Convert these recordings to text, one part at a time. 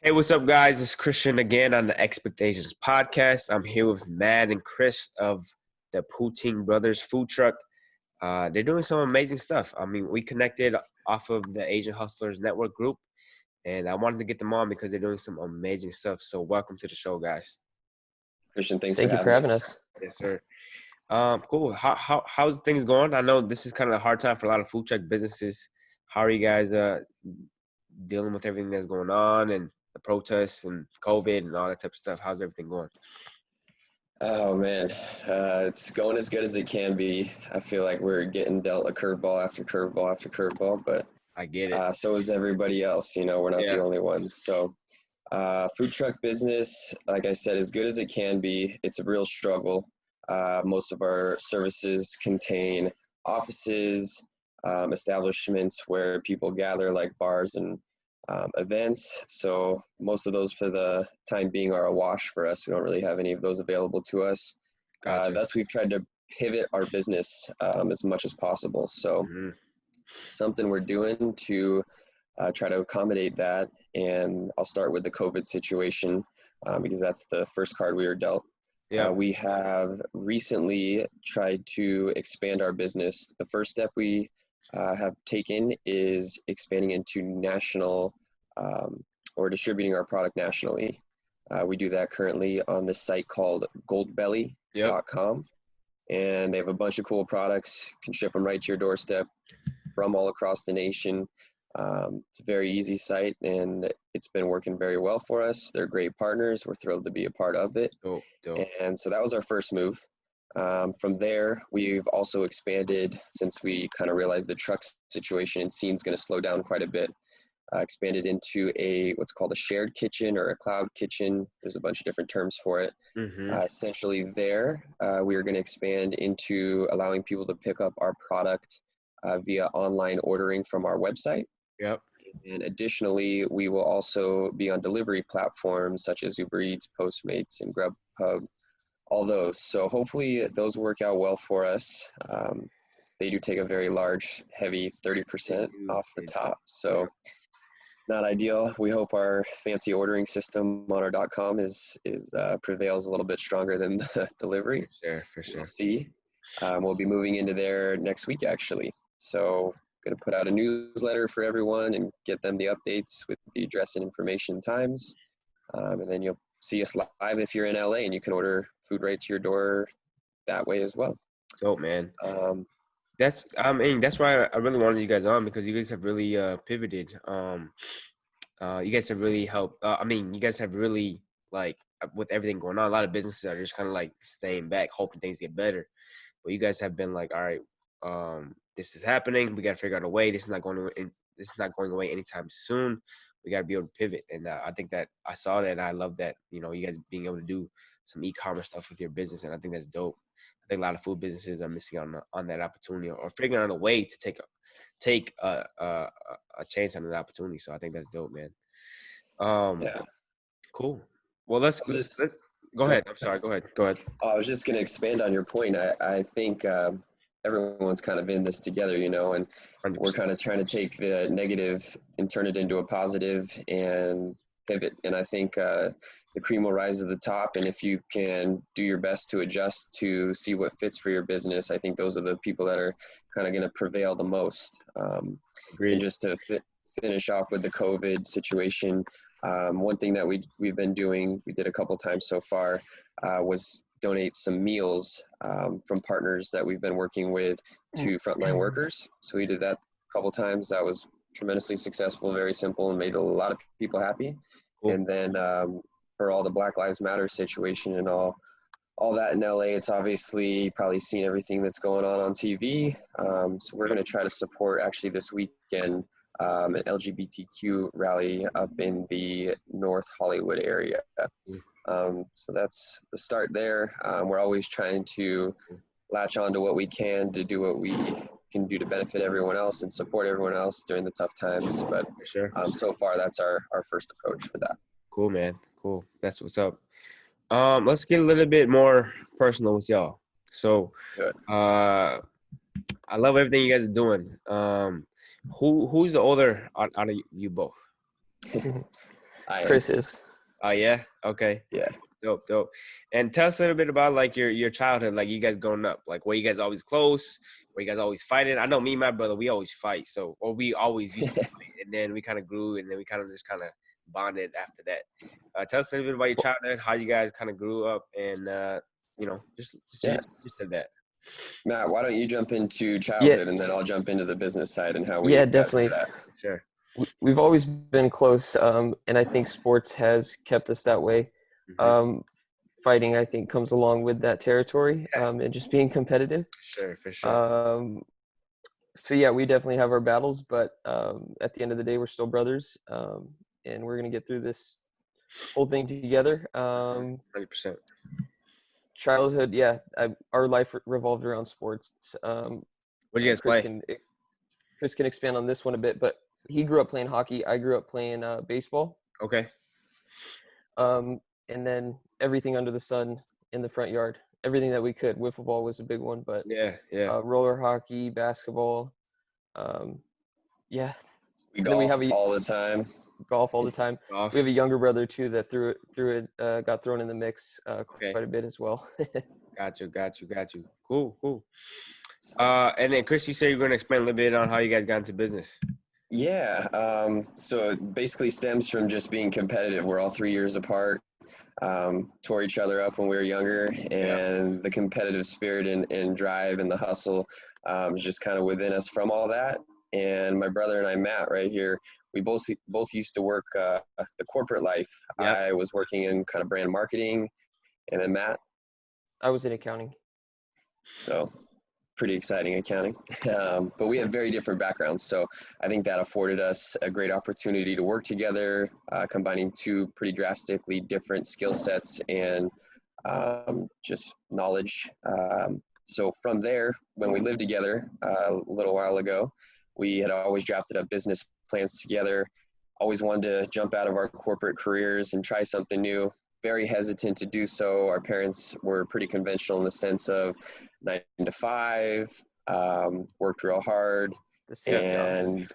Hey, what's up, guys? It's Christian again on the Expectations podcast. I'm here with Matt and Chris of the Poutine Brothers Food Truck. They're doing some amazing stuff. I mean, we connected off of the Asian Hustlers Network group, and I wanted to get them on because they're doing some amazing stuff. So, welcome to the show, guys. Christian, thanks Thank for you for having having us. us. Yes, sir. Cool. How's things going? I know this is kind of a hard time for a lot of food truck businesses. How are you guys dealing with everything that's going on and the protests and COVID and all that type of stuff? How's everything going? Oh man, it's going as good as it can be. I feel like we're getting dealt a curveball after curveball after curveball, but I get it. so is everybody else. You know, we're not Yeah. the only ones. So, food truck business, like I said, as good as it can be, it's a real struggle. Most of our services contain offices, establishments where people gather, like bars and events. So most of those for the time being are a wash for us. We don't really have any of those available to us. Gotcha. Thus, we've tried to pivot our business as much as possible. So Mhm. something we're doing to try to accommodate that. And I'll start with the COVID situation because that's the first card we were dealt. Yeah. We have recently tried to expand our business. The first step we have taken is expanding into national or distributing our product nationally. We do that currently on this site called goldbelly.com. And they have a bunch of cool products, can ship them right to your doorstep from all across the nation. It's a very easy site and it's been working very well for us. They're great partners. We're thrilled to be a part of it. Dope. And so that was our first move. From there, we've also expanded since we kind of realized the truck situation and scene's going to slow down quite a bit. Expanded into what's called a shared kitchen or a cloud kitchen. There's a bunch of different terms for it. Essentially there, we are going to expand into allowing people to pick up our product via online ordering from our website. Yep. And additionally, we will also be on delivery platforms such as Uber Eats, Postmates, and Grubhub, all those. So hopefully those work out well for us. They do take a very large, heavy 30% off the top. So not ideal. We hope our fancy ordering system on our .com prevails a little bit stronger than the delivery. For sure. We'll see. We'll be moving into there next week, actually. So going to put out a newsletter for everyone and get them the updates with the address and information times. And then you'll see us live if you're in LA and you can order food right to your door that way as well. Dope, man. That's why I really wanted you guys on, because you guys have really pivoted. You guys have really helped. You guys have really, like, with everything going on, a lot of businesses are just kind of like staying back, hoping things get better. But you guys have been like, all right, this is happening. We got to figure out a way. This is not going away anytime soon. We got to be able to pivot. And I think that I saw that, and I love that, you guys being able to do some e-commerce stuff with your business. And I think that's dope. I think a lot of food businesses are missing on that opportunity, or figuring out a way to take a chance on an opportunity. So I think that's dope, man. Yeah. Cool. Well, let's go ahead. I'm sorry. Go ahead. I was just going to expand on your point. I think everyone's kind of in this together, and 100%. we're kind of trying to take the negative and turn it into a positive and pivot. And I think the cream will rise to the top. And if you can do your best to adjust to see what fits for your business, I think those are the people that are kind of going to prevail the most. Agreed. And just to finish off with the COVID situation, one thing that we've been doing, we did a couple times so far, was donate some meals from partners that we've been working with to frontline workers. So we did that a couple times. That was tremendously successful, very simple, and made a lot of people happy. Cool. And then for all the Black Lives Matter situation and all that in LA, it's obviously probably seen everything that's going on TV. So we're going to try to support actually this weekend an LGBTQ rally up in the North Hollywood area. So that's the start there. We're always trying to latch on to what we can to do what we can do to benefit everyone else and support everyone else during the tough times. But For sure. So far, that's our first approach for that. Cool, man. Cool. That's what's up. Let's get a little bit more personal with y'all. So, Good. I love everything you guys are doing. Who's the older out of you both? I am. Chris is. Oh yeah. Okay. Yeah. Dope. Dope. And tell us a little bit about like your childhood, like you guys growing up. Like were you guys always close? Were you guys always fighting? I know me and my brother, we always fight. So or we always used to fight, and then we kind of grew, and then we kind of bonded after that. Tell us a little bit about your childhood, how you guys kind of grew up, and Yeah. just did that. Matt, why don't you jump into Yeah, childhood and then I'll jump into the business side and how we yeah, got through definitely. that. Sure. We've always been close, and I think sports has kept us that way. Hmm. Um, Fighting, I think, comes along with that territory, Yeah. and just being competitive. Sure. For sure. Um, so yeah, we definitely have our battles, but at the end of the day, we're still brothers, and we're gonna get through this whole thing together. 100%. Childhood, yeah, our life revolved around sports. What did you guys Chris play? can Chris can expand on this one a bit, but he grew up playing hockey. I grew up playing baseball, Okay. and then everything under the sun in the front yard, everything that we could. Wiffle ball was a big one, but Yeah. Yeah. roller hockey, basketball, yeah. We And then we golf have a all the time. golf all the time. We Off. have a younger brother too that got thrown in the mix Okay. quite a bit as well. Got you. Cool. And then Chris, you said you're going to explain a little bit on how you guys got into business. Yeah. So it basically stems from just being competitive. We're all 3 years apart. Tore each other up when we were younger, Yeah. and the competitive spirit and drive and the hustle is just kind of within us from all that. And my brother and I, Matt, right here, we both used to work the corporate life. Yep. I was working in kind of brand marketing, and then Matt. I was in accounting. So pretty exciting accounting. But we have very different backgrounds. So I think that afforded us a great opportunity to work together, combining two pretty drastically different skill sets and just knowledge. So from there, when we lived together a little while ago, we had always drafted up business plans together, always wanted to jump out of our corporate careers and try something new. Very hesitant to do so. Our parents were pretty conventional in the sense of 9 to 5, worked real hard, The safe jobs. and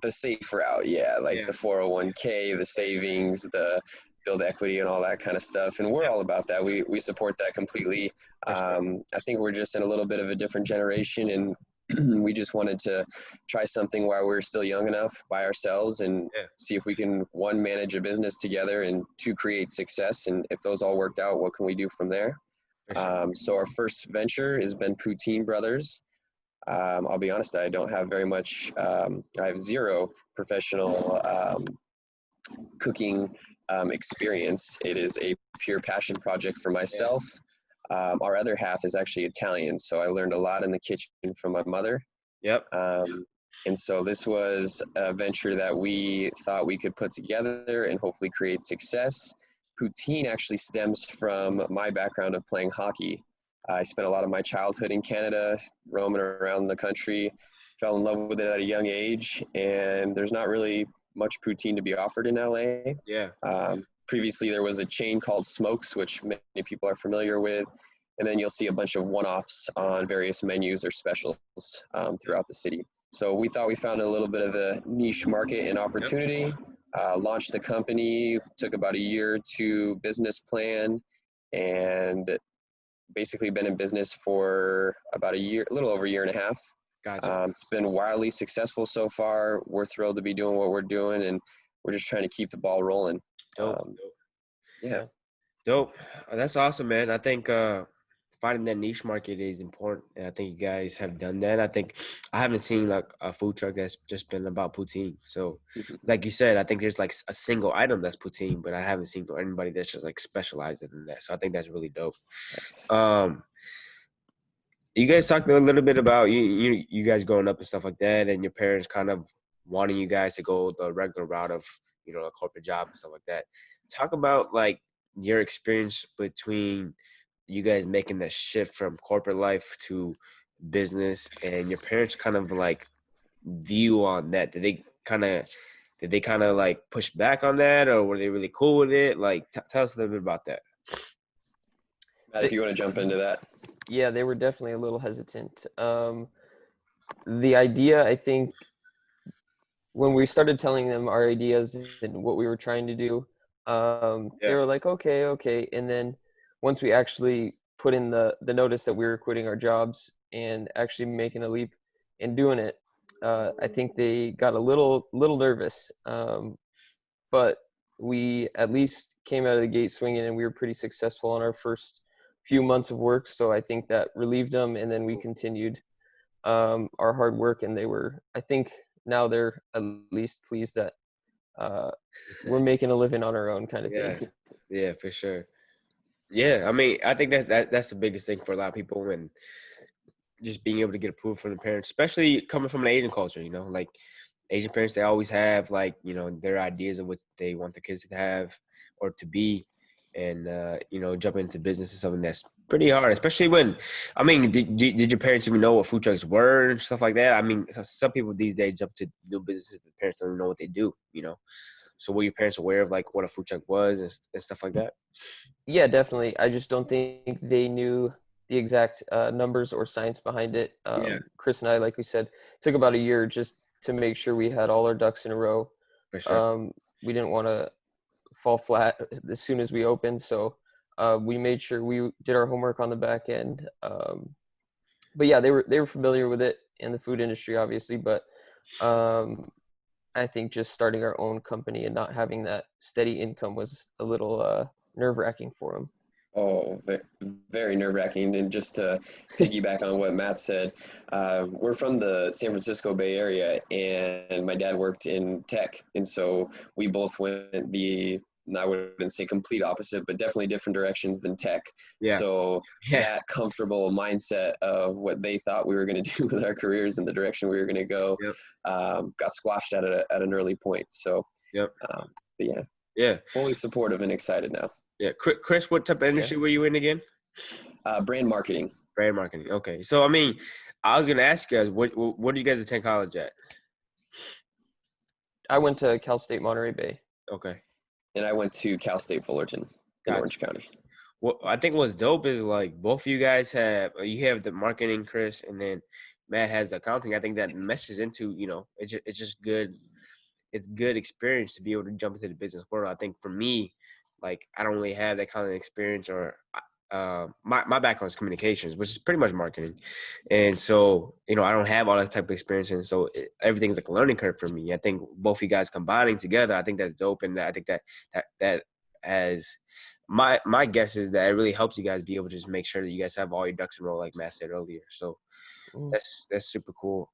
the safe route, yeah, like Yeah. the 401k, the savings, the build equity, and all that kind of stuff. And we're all about that. We support that completely. For sure. I think we're just in a little bit of a different generation, and we just wanted to try something while we're still young enough by ourselves and Yeah. see if we can, one, manage a business together, and two, create success. And if those all worked out, what can we do from there? For sure. So our first venture has been Poutine Brothers. I'll be honest, I don't have very much, I have zero professional cooking experience. It is a pure passion project for myself. Our other half is actually Italian, so I learned a lot in the kitchen from my mother. Yep. And so this was a venture that we thought we could put together and hopefully create success. Poutine actually stems from my background of playing hockey. I spent a lot of my childhood in Canada, roaming around the country, fell in love with it at a young age, and there's not really much poutine to be offered in LA. Yeah. Previously, there was a chain called Smokes, which many people are familiar with, and then you'll see a bunch of one-offs on various menus or specials throughout the city. So we thought we found a little bit of a niche market and opportunity, launched the company, took about a year to business plan, and basically been in business for about a year, a little over a year and a half. Gotcha. It's been wildly successful so far. We're thrilled to be doing what we're doing, and we're just trying to keep the ball rolling. Dope. Yeah. Dope. That's awesome, man. I think finding that niche market is important, and I think you guys have done that. I think I haven't seen like a food truck that's just been about poutine. So, like you said, I think there's like a single item that's poutine, but I haven't seen anybody that's just like specialized in that. So I think that's really dope. Nice. You guys talked a little bit about you guys growing up and stuff like that, and your parents kind of wanting you guys to go the regular route of a corporate job and stuff like that. Talk about like your experience between you guys making that shift from corporate life to business, and your parents kind of like view on that. Did they kind of like push back on that, or were they really cool with it? Like, tell us a little bit about that. Matt, if you want to jump into that. Yeah, they were definitely a little hesitant. The idea, I think, when we started telling them our ideas and what we were trying to do, They Yeah. were like, okay. And then once we actually put in the notice that we were quitting our jobs and actually making a leap and doing it, I think they got a little nervous. But we at least came out of the gate swinging, and we were pretty successful on our first few months of work. So I think that relieved them, and then we continued our hard work, and they were, I think now they're at least pleased that uh, we're making a living on our own kind of thing. Yeah. Yeah, for sure. Yeah, I mean, I think that's the biggest thing for a lot of people, and just being able to get approval from the parents, especially coming from an Asian culture. Like Asian parents, they always have like their ideas of what they want their kids to have or to be, and jumping into business is something that's pretty hard, especially when, I mean, did your parents even know what food trucks were and stuff like that? I mean, some people these days jump to new businesses, the parents don't even know what they do. So were your parents aware of like what a food truck was and stuff like that? Yeah, definitely. I just don't think they knew the exact numbers or science behind it. Yeah, Chris and I, like we said, took about a year just to make sure we had all our ducks in a row. for sure. We didn't want to fall flat as soon as we opened, so we made sure we did our homework on the back end. But yeah, they were familiar with it in the food industry, obviously. But I think just starting our own company and not having that steady income was a little nerve-wracking for them. Oh, very nerve-wracking. And just to piggyback on what Matt said, we're from the San Francisco Bay Area, and my dad worked in tech. And so we both went I wouldn't say complete opposite, but definitely different directions than tech. Yeah, So yeah, that comfortable mindset of what they thought we were going to do with our careers and the direction we were going to go yep, got squashed at an early point. So, yep, but yeah, yeah. fully supportive and excited now. Yeah, Chris, what type of Yeah. industry were you in again? Brand marketing. Brand marketing. Okay, so I mean, I was gonna ask you guys, what did you guys attend college at? I went to Cal State Monterey Bay. Okay, And I went to Cal State Fullerton in gotcha. Orange County. What I think what's dope is like both of you guys you have the marketing, Chris, and then Matt has accounting. I think that meshes into it's just good. It's good experience to be able to jump into the business world. I think for me, like I don't really have that kind of experience, or my background is communications, which is pretty much marketing, and so I don't have all that type of experience, and so everything's like a learning curve for me. I think both you guys combining together, I think that's dope, and I think that as my guess is that it really helps you guys be able to just make sure that you guys have all your ducks in a row, like Matt said earlier. So Mm. that's super cool.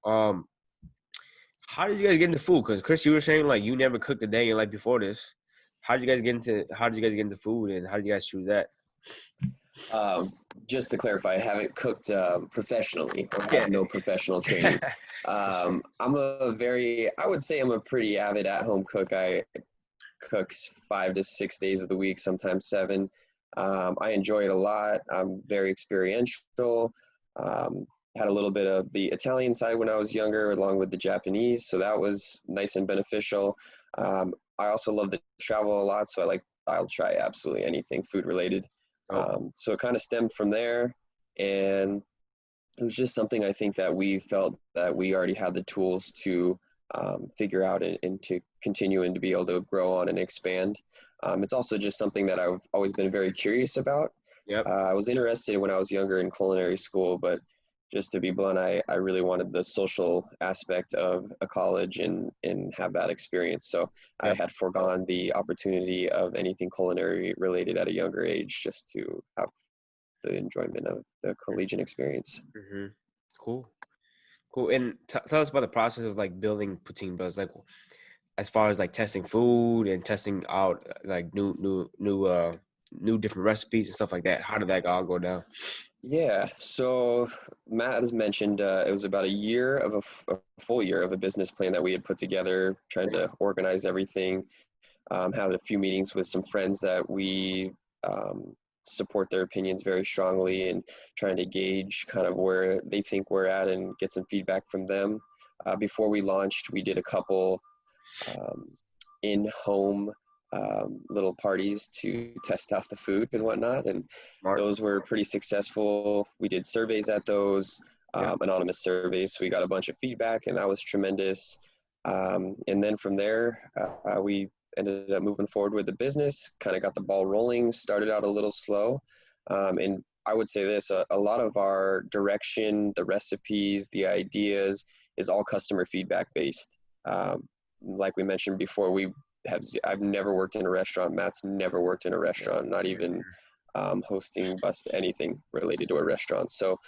How did you guys get into food? Because Chris, you were saying like you never cooked a day in your life before this. How did you guys get into food, and how did you guys choose that? Just to clarify, I haven't cooked professionally or Yeah. have no professional training. I would say I'm a pretty avid at-home cook. I cook 5 to 6 days of the week, sometimes 7. I enjoy it a lot. I'm very experiential. Had a little bit of the Italian side when I was younger, along with the Japanese, so that was nice and beneficial. I also love to travel a lot, so I'll try absolutely anything food related. Oh, So it kind of stemmed from there, and it was just something I think that we felt that we already had the tools to figure out and to continue and to be able to grow on and expand. It's also just something that I've always been very curious about. yep. I was interested when I was younger in culinary school, but just to be blunt, I really wanted the social aspect of a college and have that experience. So I Yep. had foregone the opportunity of anything culinary related at a younger age just to have the enjoyment of the collegiate experience. Mm-hmm. Cool. Cool. And tell us about the process of like building Poutine Buzz, like as far as like testing food and testing out like new different recipes and stuff like that. How did that all go down? Yeah, so Matt has mentioned it was about a full year of a business plan that we had put together, trying to organize everything, had a few meetings with some friends that we support their opinions very strongly, and trying to gauge kind of where they think we're at and get some feedback from them. Before we launched, we did a couple um, in-home little parties to test out the food and whatnot, and Smart. those were pretty successful. We did surveys at those, Yeah. anonymous surveys, so we got a bunch of feedback, and that was tremendous. And then from there, we ended up moving forward with the business, kind of got the ball rolling, started out a little slow. And I would say this, a lot of our direction, the recipes, the ideas is all customer feedback based. Like we mentioned before, I've never worked in a restaurant. Matt's never worked in a restaurant, not even hosting anything related to a restaurant. So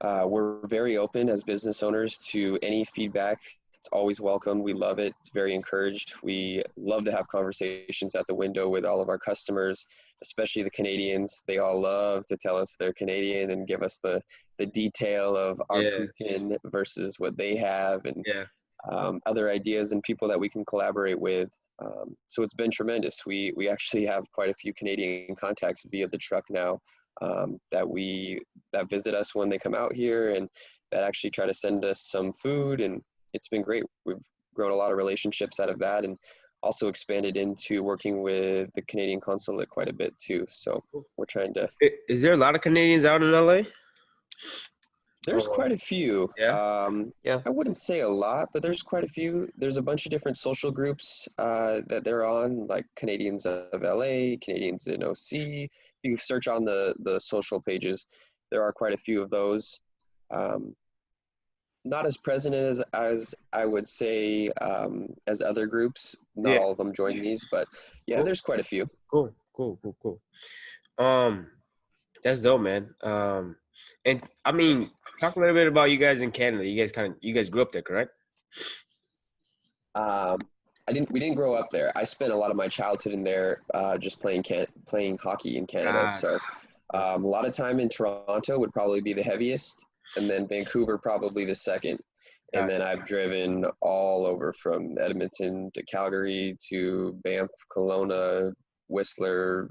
we're very open as business owners to any feedback. It's always welcome. We love it. It's very encouraged. We love to have conversations at the window with all of our customers, especially the Canadians. They all love to tell us they're Canadian and give us the detail of our Poutine versus what they have, and other ideas and people that we can collaborate with. So it's been tremendous. We actually have quite a few Canadian contacts via the truck now, that visit us when they come out here, and that actually try to send us some food, and it's been great. We've grown a lot of relationships out of that, and also expanded into working with the Canadian consulate quite a bit too. So we're trying to. Is there a lot of Canadians out in LA? There's quite a few. Yeah. I wouldn't say a lot, but there's quite a few. There's a bunch of different social groups that they're on, like Canadians of LA, Canadians in OC. If you search on the social pages, there are quite a few of those. Not as present as I would say as other groups. Not all of them join these, but there's quite a few. Cool. That's dope, man. And I mean, talk a little bit about you guys in Canada. You guys grew up there, correct? We didn't grow up there. I spent a lot of my childhood in there, just playing hockey in Canada. So a lot of time in Toronto would probably be the heaviest, and then Vancouver probably the second. And then I've driven all over from Edmonton to Calgary to Banff, Kelowna, Whistler,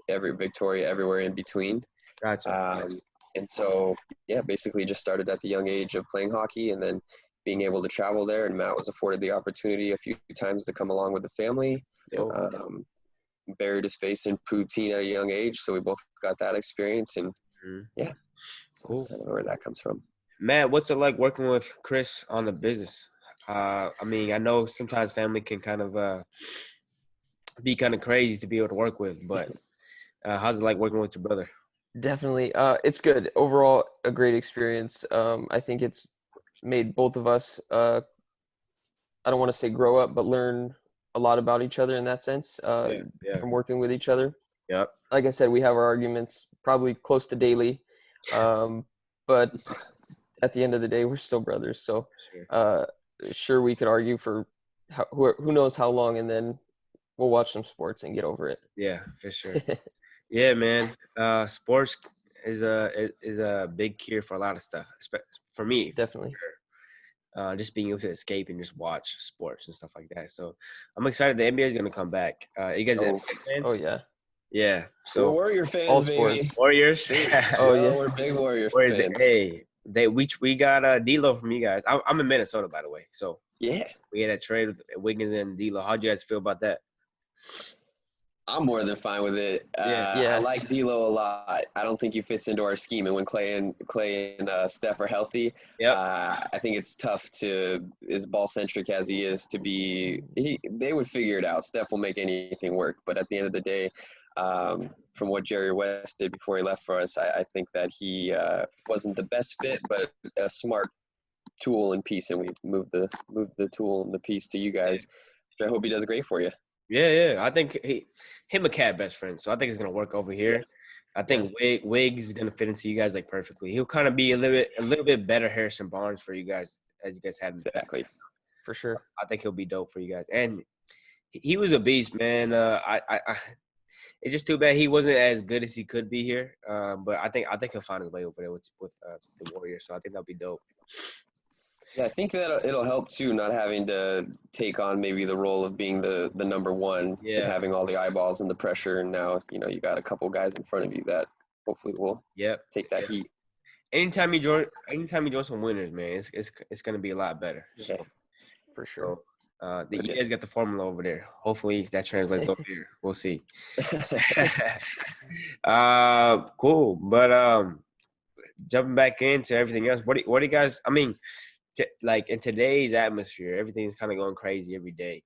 Victoria, everywhere in between. And so, basically just started at the young age of playing hockey, and then being able to travel there. And Matt was afforded the opportunity a few times to come along with the family. Buried his face in poutine at a young age, so we both got that experience. And cool. That's kind of where that comes from. Matt, what's it like working with Chris on the business? I mean, I know sometimes family can kind of be kind of crazy to be able to work with, but how's it like working with your brother? Definitely. It's good. Overall, a great experience. I think it's made both of us, I don't want to say grow up, but learn a lot about each other in that sense, from working with each other. Yep. Like I said, we have our arguments probably close to daily, but at the end of the day, we're still brothers. So sure, we could argue for who knows how long, and then we'll watch some sports and get over it. Yeah, for sure. Yeah, man. Sports is a big cure for a lot of stuff. For me, definitely. Just being able to escape and just watch sports and stuff like that. So I'm excited the NBA is going to come back. You guys NBA fans? Oh yeah. Yeah. So we're Warrior fans, all baby. sports. Warriors. We're big Warrior fans. We got D'Lo from you guys. I'm in Minnesota, by the way. So we had a trade with Wiggins and D'Lo. How'd you guys feel about that? I'm more than fine with it. I like D'Lo a lot. I don't think he fits into our scheme. And when Clay and Steph are healthy, I think it's tough as ball-centric as he is, they would figure it out. Steph will make anything work. But at the end of the day, from what Jerry West did before he left for us, I think that he wasn't the best fit, but a smart tool and piece. And we moved the tool and the piece to you guys, which I hope he does great for you. Yeah. I think him and Cat best friends, so I think it's gonna work over here. I think Wiggs is gonna fit into you guys like perfectly. He'll kind of be a little bit better Harrison Barnes for you guys, as you guys had. Exactly, for sure. I think he'll be dope for you guys, and he was a beast, man. It's just too bad he wasn't as good as he could be here. But I think he'll find his way over there with the Warriors. So I think that'll be dope. Yeah, I think that it'll help too, not having to take on maybe the role of being the number one and having all the eyeballs and the pressure. And now, you got a couple guys in front of you that hopefully will take that heat. Anytime you join some winners, man, it's going to be a lot better. So, for sure. So, you guys got the formula over there. Hopefully that translates over here. We'll see. Cool. But jumping back into everything else, what do you guys? I mean, like in today's atmosphere, everything's kind of going crazy every day.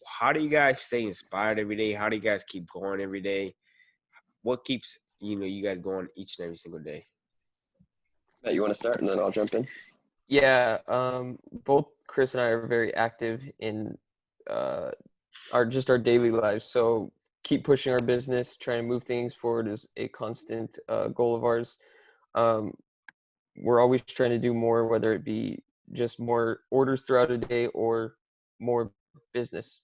how do you guys stay inspired every day? How do you guys keep going every day? What keeps you guys going each and every single day? Matt, you want to start, and then I'll jump in. Yeah, both Chris and I are very active in our daily lives. So keep pushing our business, trying to move things forward is a constant goal of ours. We're always trying to do more, whether it be just more orders throughout a day or more business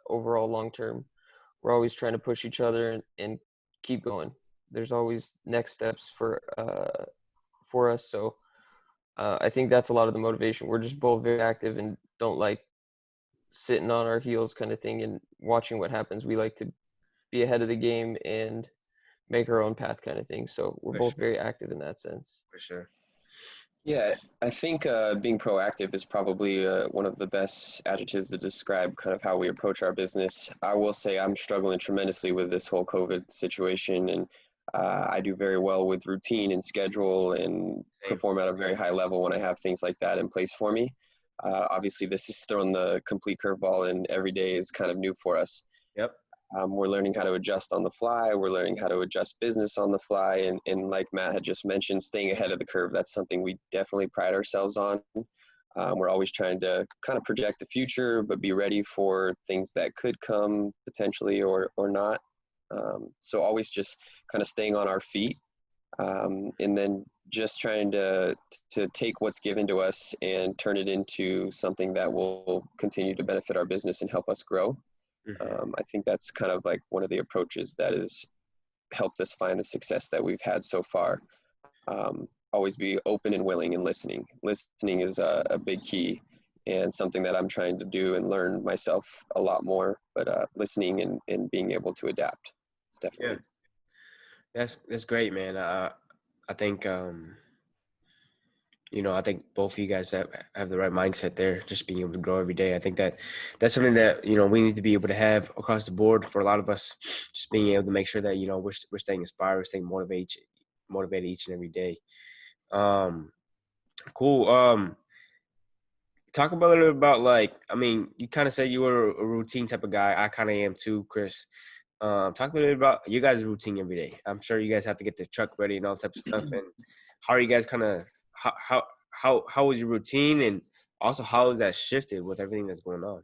overall long term. We're always trying to push each other and keep going. There's always next steps for us. So I think that's a lot of the motivation. We're just both very active and don't like sitting on our heels kind of thing and watching what happens. We like to be ahead of the game and make our own path kind of thing. So we're For both sure. very active in that sense. For sure. Yeah, I think being proactive is probably one of the best adjectives to describe kind of how we approach our business. I will say I'm struggling tremendously with this whole COVID situation, and I do very well with routine and schedule and Same. perform at a very high level when I have things like that in place for me. Obviously, this is throwing the complete curveball, and every day is kind of new for us. Yep. We're learning how to adjust on the fly. We're learning how to adjust business on the fly. And like Matt had just mentioned, staying ahead of the curve, that's something we definitely pride ourselves on. We're always trying to kind of project the future, but be ready for things that could come potentially or not. So always just kind of staying on our feet, and then just trying to take what's given to us and turn it into something that will continue to benefit our business and help us grow. I think that's kind of like one of the approaches that has helped us find the success that we've had so far. Always be open and willing and listening. Listening is a big key and something that I'm trying to do and learn myself a lot more, but listening and being able to adapt. It's definitely. Yeah. That's great, man. I think I think both of you guys have the right mindset there, just being able to grow every day. I think that's something that, we need to be able to have across the board for a lot of us, just being able to make sure that, we're staying inspired, we're staying motivated each and every day. Cool. Talk about a little bit about, like, I mean, you kind of said you were a routine type of guy. I kind of am too, Chris. Talk a little bit about you guys' routine every day. I'm sure you guys have to get the truck ready and all types of stuff. And how are you guys kind of how was your routine, and also how has that shifted with everything that's going on?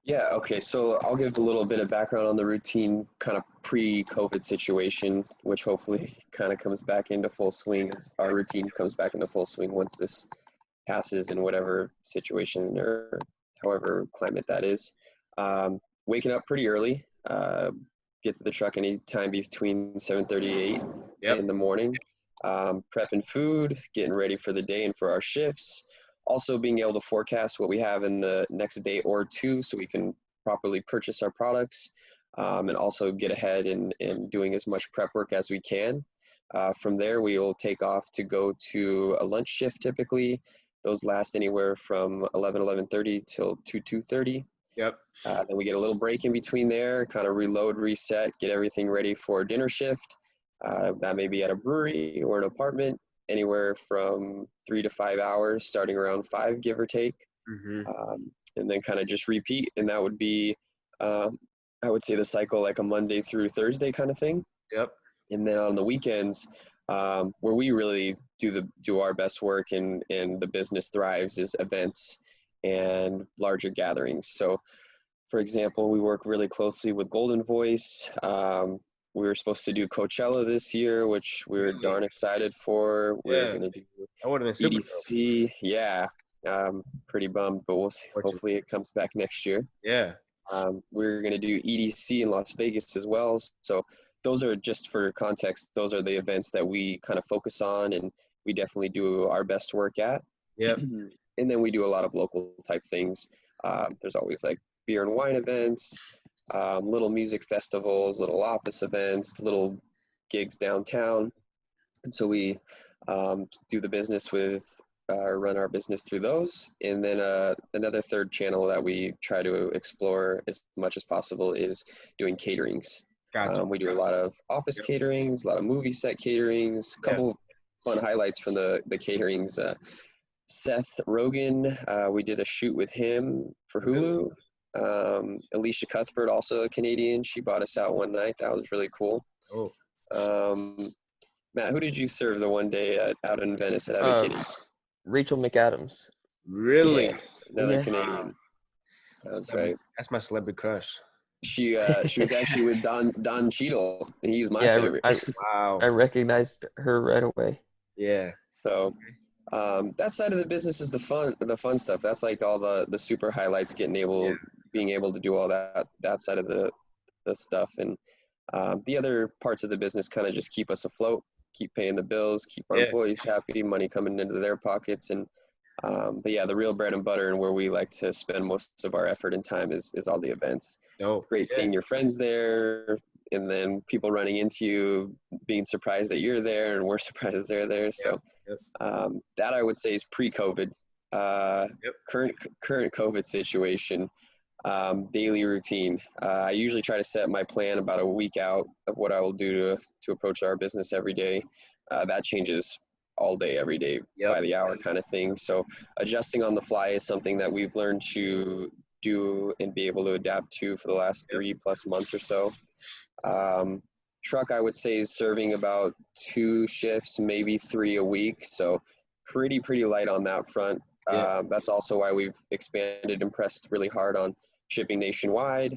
Yeah, okay, so I'll give a little bit of background on the routine kind of pre-COVID situation, which hopefully kind of comes back into full swing. Our routine comes back into full swing once this passes in whatever situation or however climate that is. Waking up pretty early, get to the truck anytime between 7:38 Yep. in the morning, prepping food, getting ready for the day and for our shifts. Also being able to forecast what we have in the next day or two so we can properly purchase our products, and also get ahead and doing as much prep work as we can. From there, we will take off to go to a lunch shift typically. Those last anywhere from 11:30 till 2:30. Yep. Then we get a little break in between there, kind of reload, reset, get everything ready for dinner shift. That may be at a brewery or an apartment, anywhere from 3 to 5 hours, starting around 5, give or take. And then kind of just repeat. And that would be, I would say, the cycle like a Monday through Thursday kind of thing. Yep. And then on the weekends, where we really do our best work and the business thrives is events and larger gatherings. So, for example, we work really closely with Golden Voice. We were supposed to do Coachella this year, which we were darn excited for. We're Yeah. going to do That would have been super dope. EDC. Yeah, pretty bummed, but we'll see. Hopefully it comes back next year. Yeah. We're going to do EDC in Las Vegas as well. So those are, just for context, those are the events that we kind of focus on and we definitely do our best work at. Yep. And then we do a lot of local type things. There's always like beer and wine events, little music festivals, little office events, little gigs downtown. And so we do the business with, run our business through those. And then another third channel that we try to explore as much as possible is doing caterings. Gotcha. We do a lot of office caterings, a lot of movie set caterings, a couple fun highlights from the caterings. Seth Rogen, we did a shoot with him for Hulu. Alicia Cuthbert, also a Canadian, she bought us out one night. That was really cool. Oh, Um, Matt, who did you serve the one day out in Venice at Abbey Uh, Kinney? Rachel McAdams. really? Yeah, another Yeah. Canadian. That's right. That's my celebrity crush. She was actually with Don Cheadle. He's my Yeah, favorite. I Wow. recognized her right away. Yeah. So that side of the business is the fun stuff. That's like all the super highlights, being able to do all that side of the stuff, and the other parts of the business kind of just keep us afloat, keep paying the bills, keep our Yeah. employees happy, money coming into their pockets, and but yeah, the real bread and butter and where we like to spend most of our effort and time is all the events. Oh, It's great seeing your friends there, and then people running into you, being surprised that you're there, and we're surprised they're there. So Yep. that I would say is pre-COVID. Yep. Current COVID situation, daily routine. I usually try to set my plan about a week out of what I will do to approach our business every day. That changes all day, every day, Yep. by the hour kind of thing. So adjusting on the fly is something that we've learned to do and be able to adapt to for the last 3+ months or so. Truck, I would say, is serving about 2 shifts, maybe 3 a week. So pretty light on that front. Yeah. That's also why we've expanded and pressed really hard on shipping nationwide,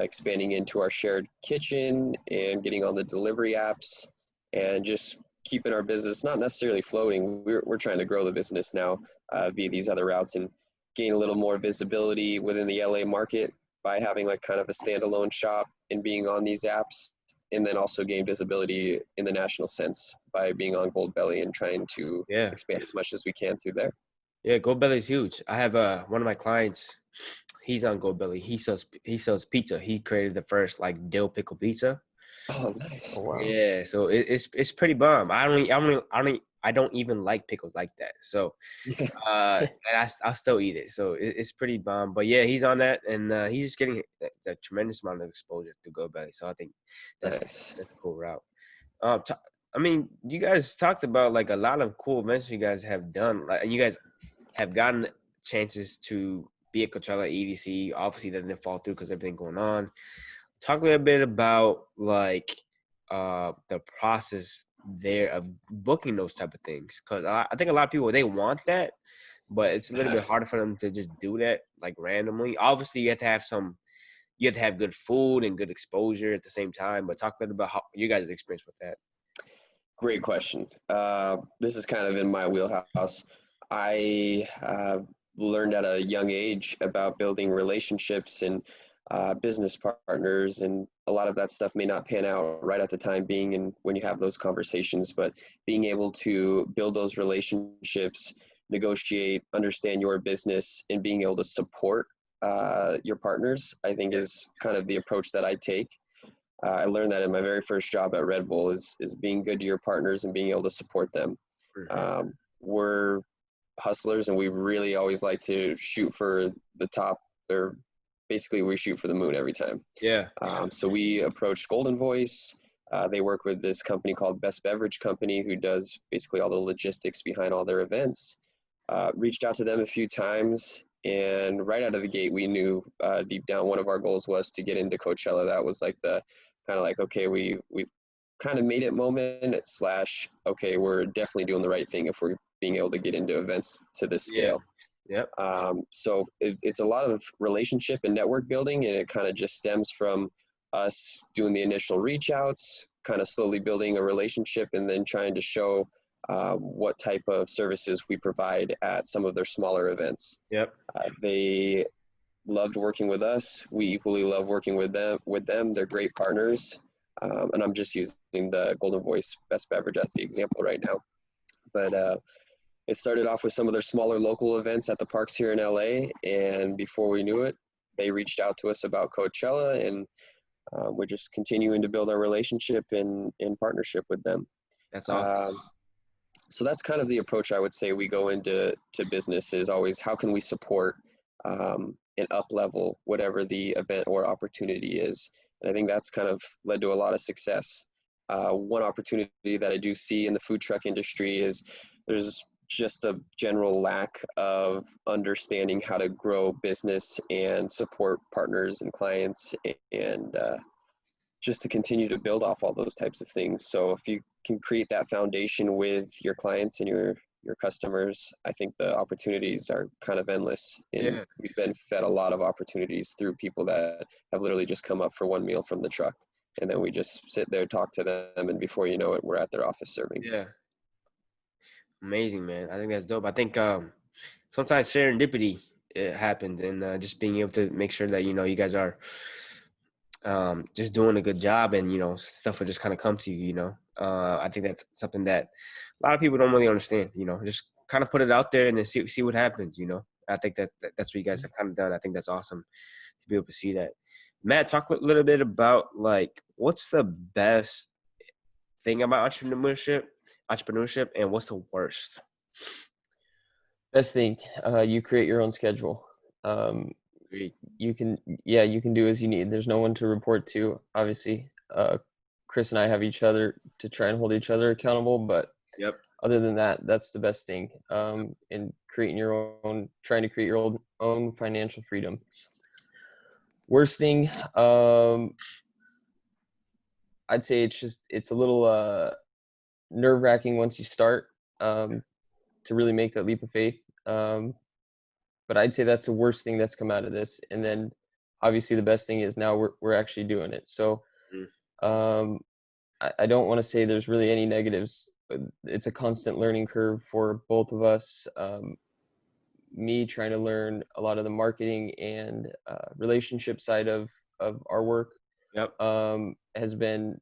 expanding into our shared kitchen and getting on the delivery apps, and just keeping our business not necessarily floating. We're trying to grow the business now via these other routes and gain a little more visibility within the LA market by having like kind of a standalone shop and being on these apps, and then also gain visibility in the national sense by being on Goldbelly and trying to Yeah. expand as much as we can through there. Yeah. Goldbelly is huge. I have one of my clients. He's on Goldbelly. He sells pizza. He created the first like dill pickle pizza. Oh, nice. Oh wow. Yeah. So it's pretty bomb. I don't even like pickles like that. So Yeah. and I'll still eat it. So it's pretty bomb. But yeah, he's on that, and he's just getting a tremendous amount of exposure to GoBelly. So I think that's Nice. a cool route. I mean, you guys talked about like a lot of cool events you guys have done, like, and you guys have gotten chances to be at Coachella, EDC. Obviously, that didn't fall through because everything going on. Talk a little bit about like the process there of booking those type of things, because I think a lot of people, they want that, but it's a little bit harder for them to just do that like randomly. Obviously, you have to have good food and good exposure at the same time. But talk a little about how you guys' experience with that. Great question. This is kind of in my wheelhouse. I learned at a young age about building relationships and business partners, and a lot of that stuff may not pan out right at the time being and when you have those conversations, but being able to build those relationships, negotiate, understand your business, and being able to support your partners, I think is kind of the approach that I take. I learned that in my very first job at Red Bull is being good to your partners and being able to support them. We're hustlers, and we really always like to shoot for the top, or basically we shoot for the moon every time. Yeah. So we approached Golden Voice. They work with this company called Best Beverage Company, who does basically all the logistics behind all their events. Reached out to them a few times, and right out of the gate, we knew deep down one of our goals was to get into Coachella. That was like the kind of like, okay, we've kind of made it moment / okay, we're definitely doing the right thing if we're being able to get into events to this scale. Yep. So it's a lot of relationship and network building, and it kind of just stems from us doing the initial reach outs, kind of slowly building a relationship, and then trying to show what type of services we provide at some of their smaller events. Yep. They loved working with us. We equally love working with them. They're great partners. And I'm just using the Golden Voice Best Beverage as the example right now. But it started off with some of their smaller local events at the parks here in LA. And before we knew it, they reached out to us about Coachella, and we're just continuing to build our relationship in partnership with them. That's awesome. So that's kind of the approach I would say we go into business, is always how can we support and up level whatever the event or opportunity is. And I think that's kind of led to a lot of success. One opportunity that I do see in the food truck industry is there's just a general lack of understanding how to grow business and support partners and clients, and just to continue to build off all those types of things. So if you can create that foundation with your clients and your customers, I think the opportunities are kind of endless. And Yeah. we've been fed a lot of opportunities through people that have literally just come up for one meal from the truck. And then we just sit there, talk to them, and before you know it, we're at their office serving. Yeah. Amazing, man. I think that's dope. I think sometimes serendipity it happens, and just being able to make sure that you guys are just doing a good job, and stuff will just kind of come to you. I think that's something that a lot of people don't really understand. Just kind of put it out there and then see what happens. I think that's what you guys have kind of done. I think that's awesome to be able to see that. Matt, talk a little bit about like what's the best thing about entrepreneurship, and what's the worst? Best thing, you create your own schedule. Agreed. You can do as you need. There's no one to report to, obviously. Chris and I have each other to try and hold each other accountable, but Yep. other than that, that's the best thing. In trying to create your own financial freedom. Worst thing, I'd say it's a little nerve-wracking once you start to really make that leap of faith. But I'd say that's the worst thing that's come out of this. And then obviously the best thing is now we're actually doing it. So I don't want to say there's really any negatives. But it's a constant learning curve for both of us. Me trying to learn a lot of the marketing and relationship side of our work Yep. has been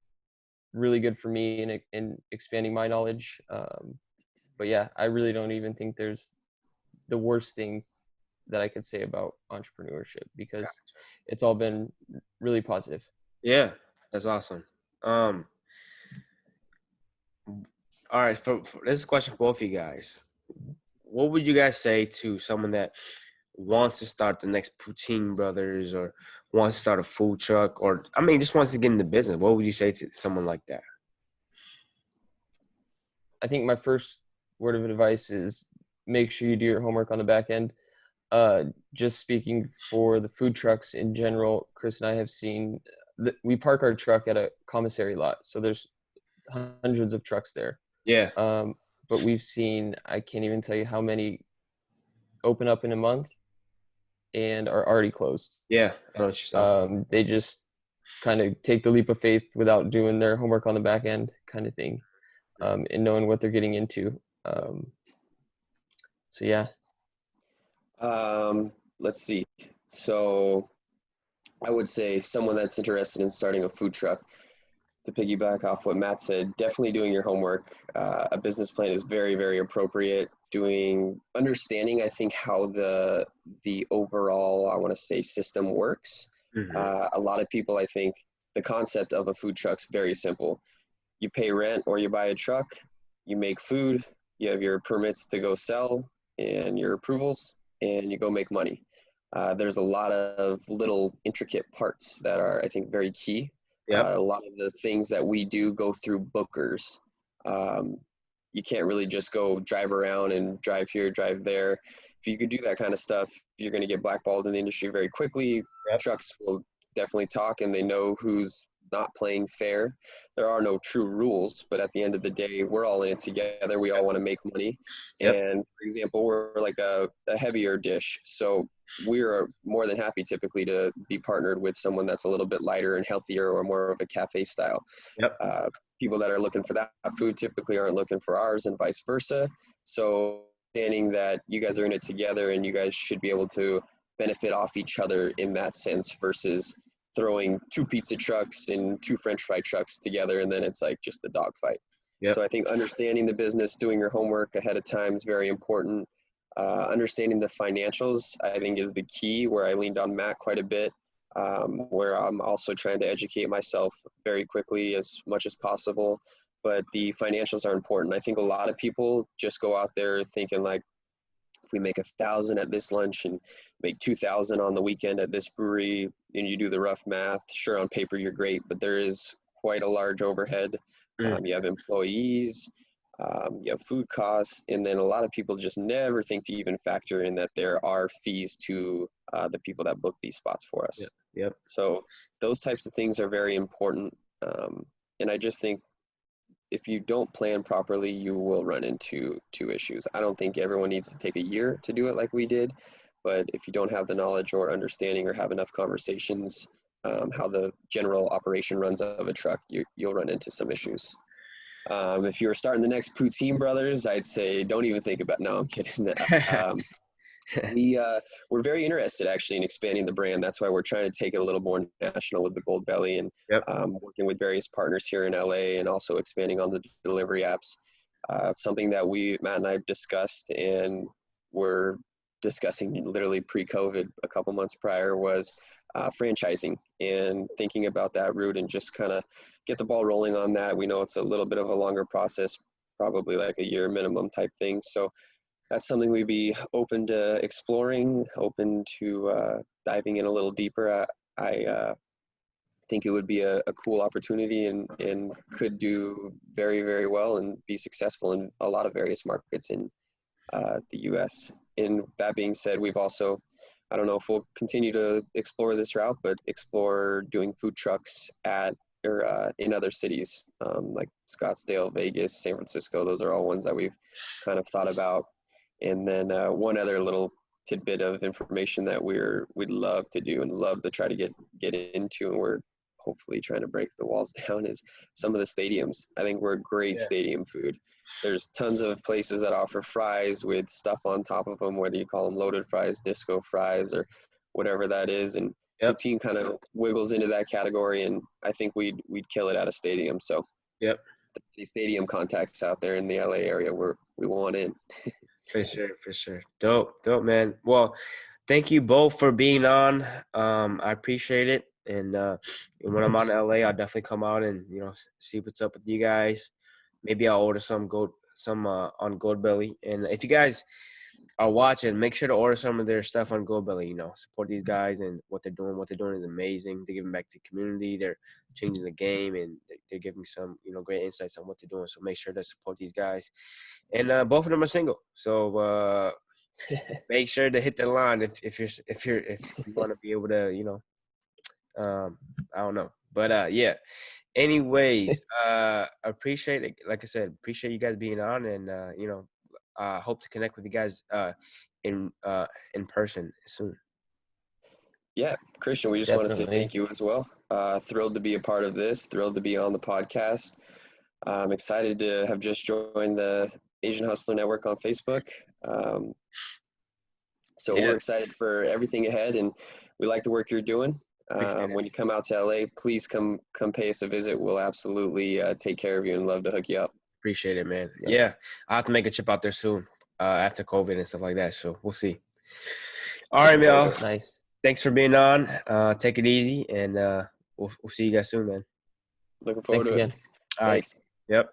really good for me in expanding my knowledge. But yeah, I really don't even think there's the worst thing that I could say about entrepreneurship, because it's all been really positive. Yeah, that's awesome. All right, this is a question for both of you guys. What would you guys say to someone that wants to start the next Poutine Brothers, or wants to start a food truck, or just wants to get into business? What would you say to someone like that? I think my first word of advice is make sure you do your homework on the back end. Just speaking for the food trucks in general, Chris and I have seen we park our truck at a commissary lot, so there's hundreds of trucks there. Yeah. But we've seen, I can't even tell you how many open up in a month and are already closed. Yeah, I know what you're saying. They just kind of take the leap of faith without doing their homework on the back end, kind of thing, and knowing what they're getting into. So yeah. Let's see. So I would say someone that's interested in starting a food truck, to piggyback off what Matt said, definitely doing your homework. A business plan is very, very appropriate. Understanding, I think, how the overall, I want to say, system works. A lot of people, I think, the concept of a food truck's very simple. You pay rent or you buy a truck, you make food, you have your permits to go sell and your approvals, and you go make money. There's a lot of little intricate parts that are, I think, very key. Yep. A lot of the things that we do go through bookers. You can't really just go drive around and drive here, drive there. If you could do that kind of stuff, you're going to get blackballed in the industry very quickly. Yep. Trucks will definitely talk, and they know who's not playing fair. There are no true rules, but at the end of the day, we're all in it together. We all want to make money. Yep. And for example, we're like a heavier dish. So we're more than happy typically to be partnered with someone that's a little bit lighter and healthier, or more of a cafe style. Yep. People that are looking for that food typically aren't looking for ours, and vice versa. So understanding that you guys are in it together and you guys should be able to benefit off each other in that sense, versus throwing 2 pizza trucks and 2 French fry trucks together, and then it's like just a dogfight. Yep. So I think understanding the business, doing your homework ahead of time is very important. Understanding the financials, I think, is the key, where I leaned on Matt quite a bit, where I'm also trying to educate myself very quickly as much as possible. But the financials are important. I think a lot of people just go out there thinking like, if we make 1,000 at this lunch and make 2,000 on the weekend at this brewery, and you do the rough math, sure, on paper you're great, but there is quite a large overhead. You have employees, You have food costs, and then a lot of people just never think to even factor in that there are fees to the people that book these spots for us. Yep. So those types of things are very important. And I just think if you don't plan properly, you will run into issues. I don't think everyone needs to take a year to do it like we did, but if you don't have the knowledge or understanding or have enough conversations, how the general operation runs of a truck, you'll run into some issues. If you were starting the next Poutine Brothers, I'd say don't even think about. No, I'm kidding. We're very interested actually in expanding the brand. That's why we're trying to take it a little more national with the Gold Belly, and Yep. Working with various partners here in LA, and also expanding on the delivery apps. Something that Matt and I have discussed, and we're discussing literally pre-COVID a couple months prior, was franchising and thinking about that route and just kind of get the ball rolling on that. We know it's a little bit of a longer process, probably like a year minimum type thing. So that's something we'd be open to exploring, open to diving in a little deeper. I think it would be a cool opportunity and could do very, very well and be successful in a lot of various markets in the U.S. And that being said, we've also, I don't know if we'll continue to explore this route, but explore doing food trucks in other cities like Scottsdale, Vegas, San Francisco. Those are all ones that we've kind of thought about. And then one other little tidbit of information that we'd love to do and love to try to get into, and we're hopefully trying to break the walls down, is some of the stadiums. I think we're great stadium food. There's tons of places that offer fries with stuff on top of them, whether you call them loaded fries, disco fries, or whatever that is. And Poutine kind of wiggles into that category, and I think we'd kill it at a stadium. So the stadium contacts out there in the LA area, we want in. For sure. Dope, man. Well, thank you both for being on. I appreciate it. And when I'm out in LA, I'll definitely come out and see what's up with you guys. Maybe I'll order some on Gold Belly. And if you guys are watching, make sure to order some of their stuff on Gold Belly. Support these guys and what they're doing. What they're doing is amazing. They're giving back to the community. They're changing the game, and they're giving some great insights on what they're doing. So make sure to support these guys. And both of them are single, so make sure to hit the line if you want to be able to I don't know, but yeah. Anyways, appreciate it. Like I said, appreciate you guys being on, and hope to connect with you guys in person soon. Yeah, Christian, we just want to say thank you as well. Thrilled to be a part of this. Thrilled to be on the podcast. I'm excited to have just joined the Asian Hustler Network on Facebook. So we're excited for everything ahead, and we like the work you're doing. When you come out to LA, please come pay us a visit. We'll absolutely take care of you and love to hook you up. Appreciate it, man. Yeah, I'll have to make a trip out there soon after COVID and stuff like that. So we'll see. All right, Mel. Nice. Thanks for being on. Take it easy, and we'll see you guys soon, man. Looking forward to it. All right. Yep.